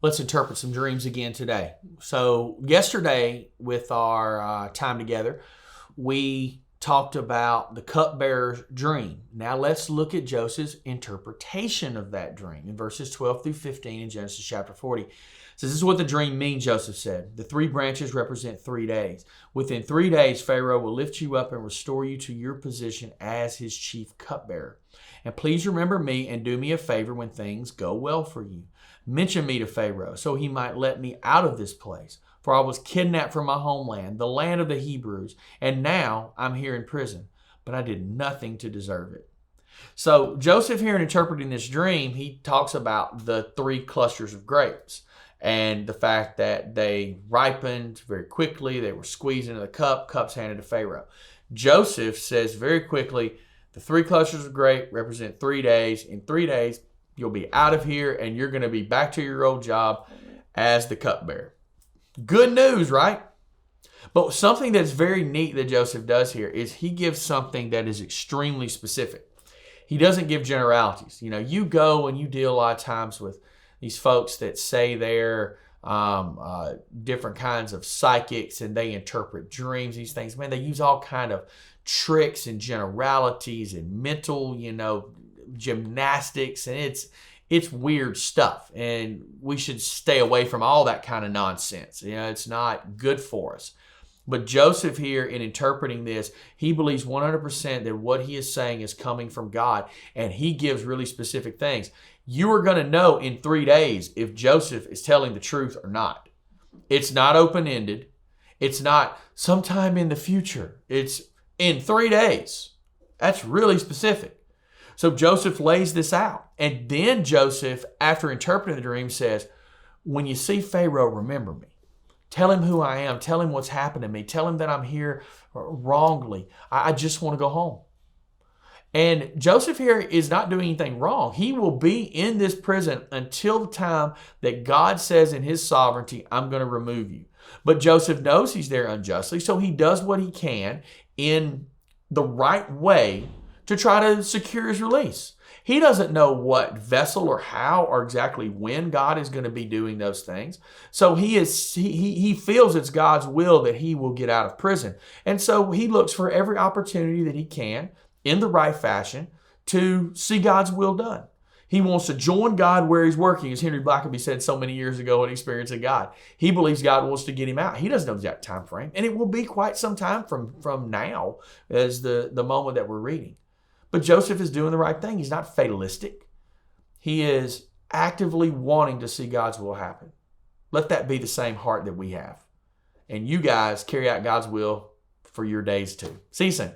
Let's interpret some dreams again today. So, yesterday, with our time together, we talked about the cupbearer's dream. Now, let's look at Joseph's interpretation of that dream in verses 12 through 15 in Genesis chapter 40. It says, this is what the dream means, Joseph said. The 3 branches represent 3 days. Within 3 days, Pharaoh will lift you up and restore you to your position as his chief cupbearer. And please remember me and do me a favor when things go well for you. Mention me to Pharaoh so he might let me out of this place. For I was kidnapped from my homeland, the land of the Hebrews, and now I'm here in prison. But I did nothing to deserve it. So Joseph here in interpreting this dream, he talks about the 3 clusters of grapes and the fact that they ripened very quickly. They were squeezed into the cups handed to Pharaoh. Joseph says very quickly, the 3 clusters of grape represent 3 days. In 3 days, you'll be out of here and you're going to be back to your old job as the cupbearer. Good news, right? But something that's very neat that Joseph does here is he gives something that is extremely specific. He doesn't give generalities. You know, you go and you deal a lot of times with these folks that say they're different kinds of psychics and they interpret dreams, these things. Man, they use all kind of tricks and generalities and mental, gymnastics, and it's weird stuff, and we should stay away from all that kind of nonsense. It's not good for us. But Joseph here, in interpreting this, he believes 100% that what he is saying is coming from God, and he gives really specific things. You are going to know in 3 days if Joseph is telling the truth or not. It's not open-ended. It's not sometime in the future. It's in 3 days. That's really specific. So Joseph lays this out. And then Joseph, after interpreting the dream, says, when you see Pharaoh, remember me. Tell him who I am. Tell him what's happened to me. Tell him that I'm here wrongly. I just want to go home. And Joseph here is not doing anything wrong. He will be in this prison until the time that God says in his sovereignty, I'm going to remove you. But Joseph knows he's there unjustly, so he does what he can in the right way to try to secure his release. He doesn't know what vessel or how or exactly when God is going to be doing those things. So he feels it's God's will that he will get out of prison. And so he looks for every opportunity that he can in the right fashion to see God's will done. He wants to join God where he's working, as Henry Blackaby said so many years ago in Experiencing God. He believes God wants to get him out. He doesn't know the exact time frame, and it will be quite some time from now as the moment that we're reading. But Joseph is doing the right thing. He's not fatalistic. He is actively wanting to see God's will happen. Let that be the same heart that we have. And you guys carry out God's will for your days too. See you soon.